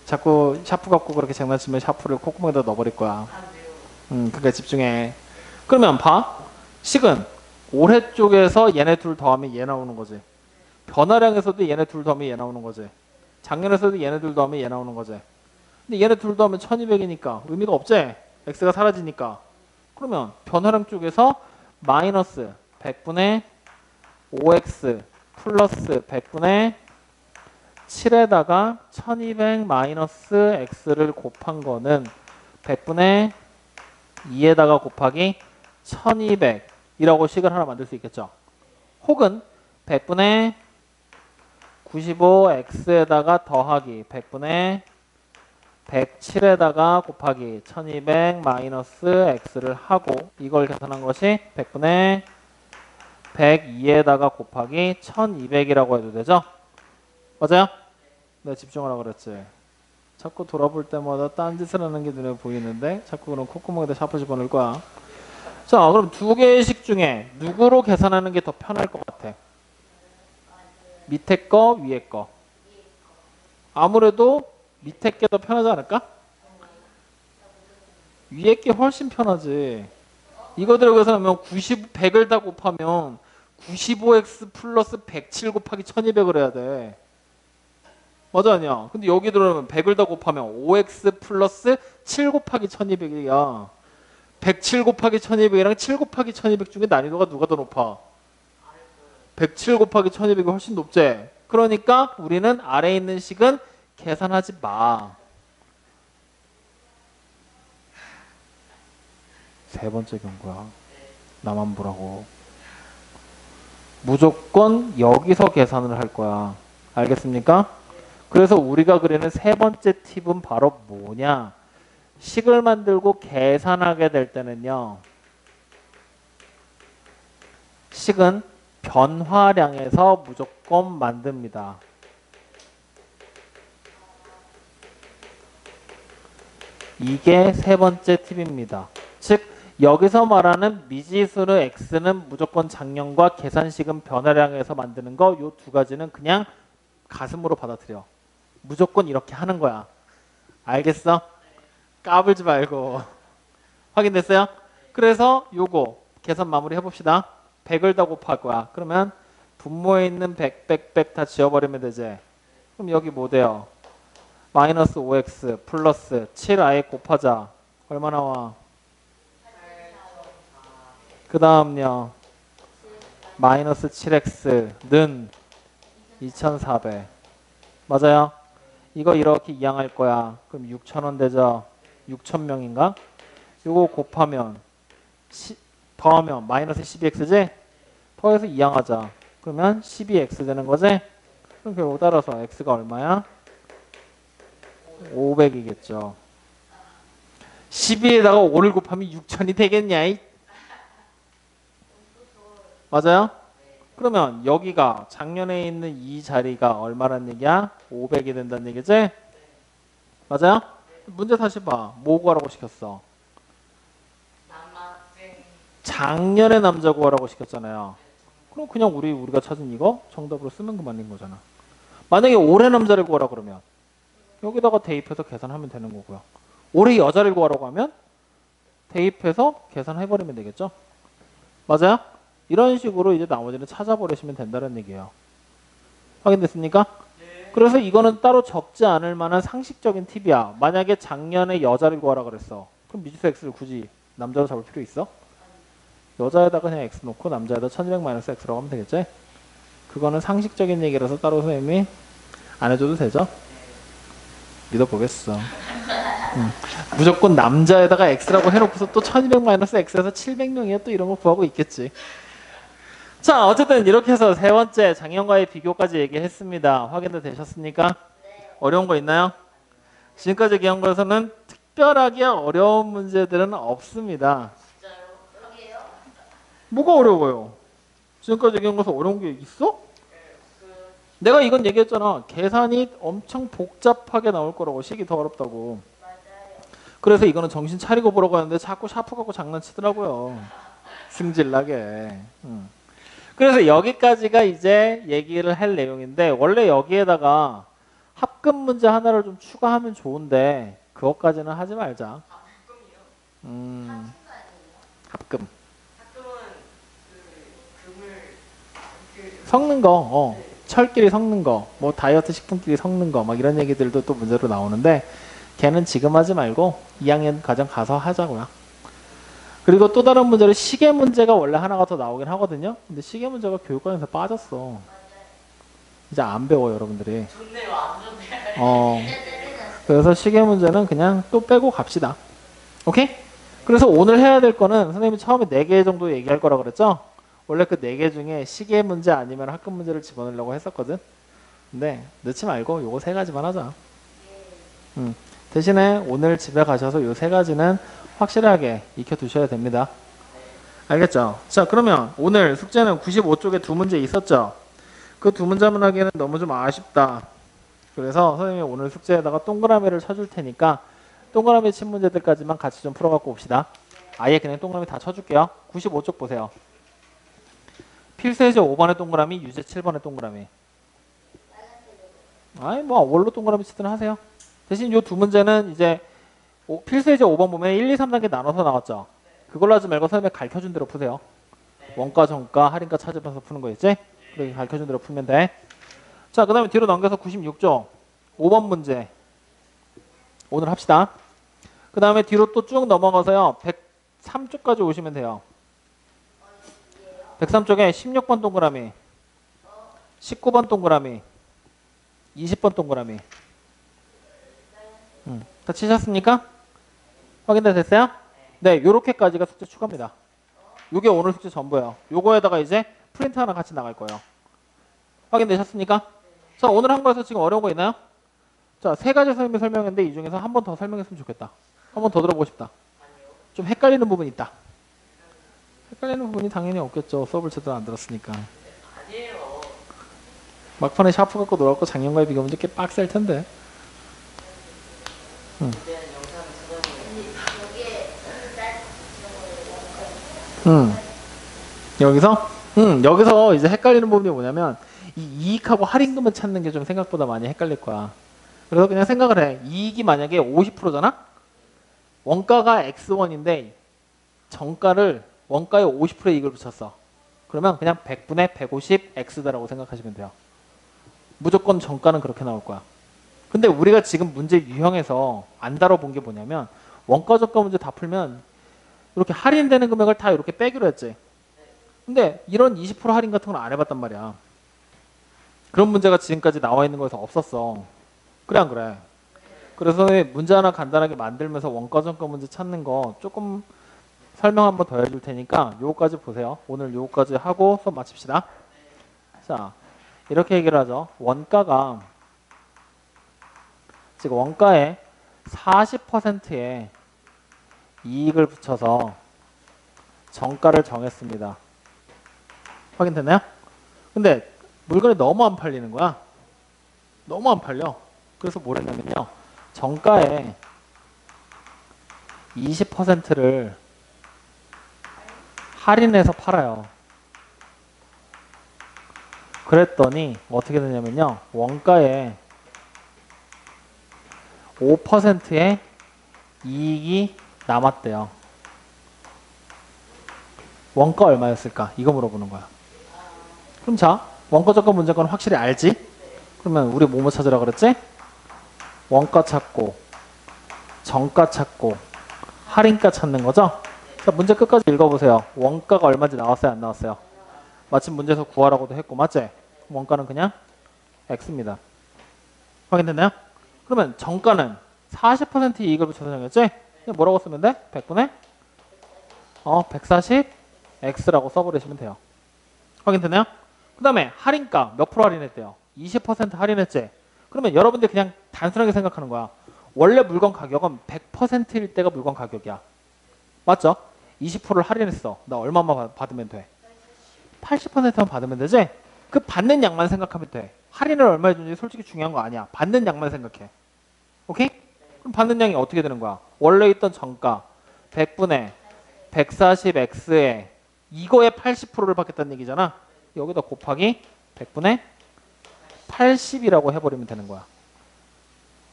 자꾸 샤프 갖고 그렇게 장난치면 샤프를 콧구멍에다 넣어버릴 거야. 그러니까 집중해. 그러면 봐. 식은 올해 쪽에서 얘네 둘 더하면 얘 나오는 거지. 변화량에서도 얘네 둘 더하면 얘 나오는 거지. 작년에서도 얘네 둘 더하면 얘 나오는 거지. 근데 얘네 둘 더하면 1200이니까 의미가 없지? x가 사라지니까. 그러면 변화량 쪽에서 마이너스 100분의 5x 플러스 100분의 7에다가 1200 마이너스 x를 곱한 거는 100분의 2에다가 곱하기 1200이라고 식을 하나 만들 수 있겠죠. 혹은 100분의 95x에다가 더하기 100분의 107에다가 곱하기 1200 마이너스 x를 하고 이걸 계산한 것이 100분의 102에다가 곱하기 1200이라고 해도 되죠? 맞아요? 내가 집중하라고 그랬지. 자꾸 돌아볼 때마다 딴짓을 하는 게 눈에 보이는데 자꾸 그럼 콧구멍에다 샤프 집어넣을 거야. 자, 그럼 두 개의 식 중에 누구로 계산하는 게 더 편할 것 같아? 밑에 거, 위에 거. 아무래도 밑에 게 더 편하지 않을까? 위에 게 훨씬 편하지. 이거대로 계산하면 100을 다 곱하면 95x 플러스 107 곱하기 1200을 해야 돼. 맞아 아니야? 근데 여기 들어오면 100을 다 곱하면 5x 플러스 7 곱하기 1200이야. 107 곱하기 1200이랑 7 곱하기 1200 중에 난이도가 누가 더 높아? 107 곱하기 1200이 훨씬 높지? 그러니까 우리는 아래에 있는 식은 계산하지 마. 세 번째 경고야. 나만 보라고. 무조건 여기서 계산을 할 거야. 알겠습니까? 그래서 우리가 그리는 세 번째 팁은 바로 뭐냐? 식을 만들고 계산하게 될 때는요. 식은 변화량에서 무조건 만듭니다. 이게 세 번째 팁입니다. 즉 여기서 말하는 미지수의 x는 무조건 장량과 계산식은 변화량에서 만드는 거 요 두 가지는 그냥 가슴으로 받아들여. 무조건 이렇게 하는 거야. 알겠어? 까불지 말고. 확인됐어요? 그래서 요거 계산 마무리 해봅시다. 100을 다 곱할 거야. 그러면 분모에 있는 100 다 지워버리면 되지. 그럼 여기 뭐 돼요? 마이너스 5x 플러스 7i 곱하자. 얼마 나와? 그 다음요. 마이너스 7x는 2400. 맞아요? 이거 이렇게 이항할 거야. 그럼 6,000원 되죠? 6,000명인가? 요거 곱하면 더하면 마이너스 12x지? 더해서 이항하자. 그러면 12x 되는 거지? 그럼 결국 따라서 x가 얼마야? 500이겠죠. 12에다가 5를 곱하면 6,000이 되겠냐? 맞아요? 그러면 여기가 작년에 있는 이 자리가 얼마란 얘기야? 500이 된다는 얘기지? 맞아요? 문제 다시 봐. 뭐 구하라고 시켰어? 작년의 남자 구하라고 시켰잖아요. 그럼 그냥 우리가 찾은 이거 정답으로 쓰는 거 맞는 거잖아. 만약에 올해 남자를 구하라 그러면 여기다가 대입해서 계산하면 되는 거고요. 올해 여자를 구하라고 하면 대입해서 계산해버리면 되겠죠? 맞아요? 이런 식으로 이제 나머지는 찾아버리시면 된다는 얘기예요. 확인됐습니까? 네. 그래서 이거는 따로 적지 않을 만한 상식적인 팁이야. 만약에 작년에 여자를 구하라 그랬어. 그럼 미지수 x를 굳이 남자로 잡을 필요 있어? 여자에다가 그냥 x 놓고 남자에다 1200-x라고 하면 되겠지? 그거는 상식적인 얘기라서 따로 선생님이 안 해줘도 되죠? 믿어보겠어. 무조건 남자에다가 x라고 해놓고서 또 1200-x에서 700명이야 또 이런 거 구하고 있겠지. 자, 어쨌든 이렇게 해서 세 번째 작년과의 비교까지 얘기했습니다. 확인도 되셨습니까? 네. 어려운 거 있나요? 지금까지 얘기한 것에서는 특별하게 어려운 문제들은 없습니다. 진짜요? 여기에요? 뭐가 어려워요? 지금까지 얘기한 것에서 어려운 게 있어? 내가 이건 얘기했잖아. 계산이 엄청 복잡하게 나올 거라고. 식이 더 어렵다고. 맞아요. 그래서 이거는 정신 차리고 보라고 하는데 자꾸 샤프 갖고 장난치더라고요. 승질나게. 그래서 여기까지가 이제 얘기를 할 내용인데 원래 여기에다가 합금 문제 하나를 좀 추가하면 좋은데 그것까지는 하지 말자. 합금이요? 합금. 합금은 금을 섞는 거. 철끼리 섞는 거. 뭐 다이어트 식품끼리 섞는 거. 막 이런 얘기들도 또 문제로 나오는데 걔는 지금 하지 말고 2학년 과정 가서 하자고요. 그리고 또 다른 문제로 시계 문제가 원래 하나가 더 나오긴 하거든요. 근데 시계 문제가 교육과에서 빠졌어. 이제 안 배워 여러분들이. 좋네요. 안 좋네요. 이제 때리는 그래서 시계 문제는 그냥 또 빼고 갑시다. 오케이? 그래서 오늘 해야 될 거는 선생님이 처음에 4개 정도 얘기할 거라 그랬죠? 원래 그 4개 중에 시계 문제 아니면 학급 문제를 집어넣으려고 했었거든. 근데 넣지 말고 요거 3가지만 하자. 대신에 오늘 집에 가셔서 요 3가지는 확실하게 익혀 두셔야 됩니다. 알겠죠? 자, 그러면 오늘 숙제는 95쪽에 2문제 있었죠? 그 2문제만 하기에는 너무 좀 아쉽다. 그래서 선생님이 오늘 숙제에다가 동그라미를 쳐줄 테니까 동그라미 친 문제들까지만 같이 좀 풀어갖고 옵시다. 아예 그냥 동그라미 다 쳐줄게요. 95쪽 보세요. 필수예제 5번의 동그라미, 유제 7번의 동그라미. 아니 뭐 원로 동그라미 치든 하세요. 대신 요 2문제는 이제 필수예제 5번 보면 1, 2, 3단계 나눠서 나왔죠. 그걸로 하지 말고 선생님이 가르쳐준 대로 푸세요. 원가, 정가, 할인가 찾으면서 푸는 거 있지? 그렇게 가르쳐준 대로 풀면 돼. 자, 그 다음에 뒤로 넘겨서 96쪽 5번 문제 오늘 합시다. 그 다음에 뒤로 또 쭉 넘어가서요 103쪽까지 오시면 돼요. 103쪽에 16번 동그라미, 19번 동그라미, 20번 동그라미. 다 치셨습니까? 확인 다 됐어요? 네, 요렇게까지가 숙제 추가입니다. 요게 오늘 숙제 전부예요. 요거에다가 이제 프린트 하나 같이 나갈 거예요. 확인되셨습니까? 자, 오늘 한 거에서 지금 어려운 거 있나요? 자, 3가지 선생님이 설명했는데 이 중에서 한 번 더 설명했으면 좋겠다. 한 번 더 들어보고 싶다. 좀 헷갈리는 부분이 있다. 헷갈리는 부분이 당연히 없겠죠. 수업을 제대로 안 들었으니까. 아니에요. 막판에 샤프 갖고 놀았고 작년과에 비교하면 꽤 빡셀 텐데. 그때는 영상을 찾아보면 여기에 이런 여기서? 여기서 이제 헷갈리는 부분이 뭐냐면 이 이익하고 할인금을 찾는 게 좀 생각보다 많이 헷갈릴 거야. 그래서 그냥 생각을 해. 이익이 만약에 50%잖아? 원가가 X1인데 정가를 원가에 50%의 이익을 붙였어. 그러면 그냥 100분의 150 X다라고 생각하시면 돼요. 무조건 정가는 그렇게 나올 거야. 근데 우리가 지금 문제 유형에서 안 다뤄본 게 뭐냐면 원가 저가 문제 다 풀면 이렇게 할인되는 금액을 다 이렇게 빼기로 했지. 근데 이런 20% 할인 같은 건 안 해봤단 말이야. 그런 문제가 지금까지 나와 있는 거에서 없었어. 그래 안 그래? 그래서 문제 하나 간단하게 만들면서 원가 정가 문제 찾는 거 조금 설명 한번 더 해줄 테니까 요거까지 보세요. 오늘 요거까지 하고 수업 마칩시다. 자, 이렇게 얘기를 하죠. 원가가 지금 원가에 40%의 이익을 붙여서 정가를 정했습니다. 확인됐나요? 근데 물건이 너무 안 팔리는 거야. 너무 안 팔려. 그래서 뭘 했냐면요. 정가에 20%를 할인해서 팔아요. 그랬더니 어떻게 되냐면요. 원가에 5%의 이익이 남았대요. 원가 얼마였을까? 이거 물어보는 거야. 그럼 자, 원가 저가 문제건 확실히 알지? 그러면 우리 뭐뭐 찾으라 그랬지? 원가 찾고 정가 찾고 할인가 찾는 거죠? 자, 문제 끝까지 읽어보세요. 원가가 얼마인지 나왔어요? 안 나왔어요? 마침 문제에서 구하라고도 했고 맞지? 원가는 그냥 X입니다. 확인됐나요? 그러면 정가는 40% 이익을 붙여서 정했지? 그냥 뭐라고 쓰면 돼? 100분의 140 X라고 써버리시면 돼요. 확인됐나요? 그 다음에 할인가 몇 프로 할인했대요? 20% 할인했지? 그러면 여러분들 그냥 단순하게 생각하는 거야. 원래 물건 가격은 100%일 때가 물건 가격이야. 맞죠? 20%를 할인했어. 나 얼마만 받으면 돼? 80%만 받으면 되지? 그 받는 양만 생각하면 돼. 할인을 얼마에 주는지 솔직히 중요한 거 아니야. 받는 양만 생각해. 오케이? 그럼 받는 양이 어떻게 되는 거야? 원래 있던 정가 100분의 140x에 이거에 80%를 받겠다는 얘기잖아. 여기다 곱하기 100분의 80이라고 해버리면 되는 거야.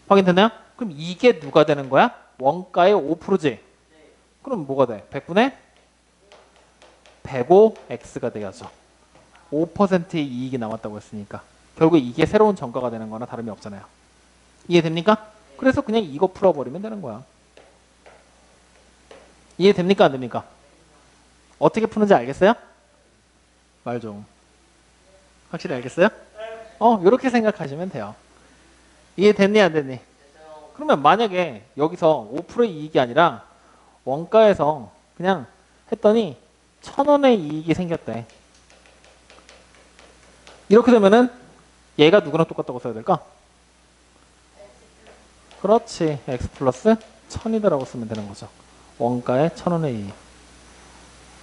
확인됐나요? 그럼 이게 누가 되는 거야? 원가의 5%지? 그럼 뭐가 돼? 100분의 105x가 되겠죠. 5%의 이익이 남았다고 했으니까 결국 이게 새로운 정가가 되는 거나 다름이 없잖아요. 이해됩니까? 그래서 그냥 이거 풀어버리면 되는 거야. 이해됩니까? 안 됩니까? 어떻게 푸는지 알겠어요? 말 좀. 확실히 알겠어요? 이렇게 생각하시면 돼요. 이해됐니? 안 됐니? 그러면 만약에 여기서 5%의 이익이 아니라 원가에서 그냥 했더니 1,000원의 이익이 생겼대. 이렇게 되면은 얘가 누구랑 똑같다고 써야 될까? 그렇지. x 플러스 1000이다라고 쓰면 되는 거죠. 원가에 1,000원의 이익.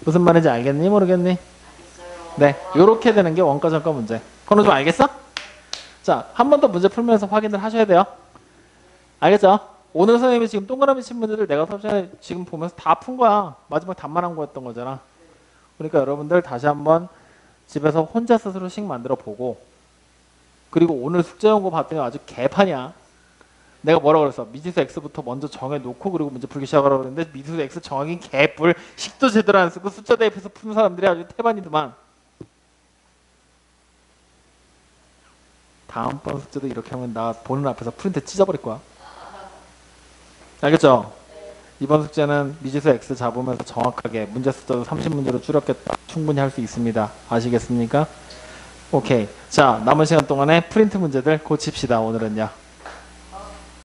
무슨 말인지 알겠니? 모르겠니? 알겠어요. 네, 요렇게 되는 게 원가 전가 문제. 그건 좀 알겠어? 자, 한 번 더 문제 풀면서 확인을 하셔야 돼요. 알겠죠? 오늘 선생님이 지금 동그라미 친 문제들 내가 수업 시간에 지금 보면서 다 푼 거야. 마지막 답만 한 거였던 거잖아. 그러니까 여러분들 다시 한번 집에서 혼자 스스로 식 만들어 보고, 그리고 오늘 숙제 연거 봤더니 아주 개판이야. 내가 뭐라 그랬어? 미지수 x부터 먼저 정해놓고 그리고 문제 풀기 시작하라고 그랬는데 미지수 x 정하긴 개뿔. 식도 제대로 안 쓰고 숫자 대입해서 푸는 사람들이 아주 태반이더만. 다음번 숙제도 이렇게 하면 나 보는 앞에서 프린트 찢어버릴 거야. 알겠죠? 이번 숙제는 미지수 x 잡으면서 정확하게 문제 숫자도 30문제로 줄였겠다. 충분히 할 수 있습니다. 아시겠습니까? 오케이. 자, 남은 시간 동안에 프린트 문제들 고칩시다. 오늘은요.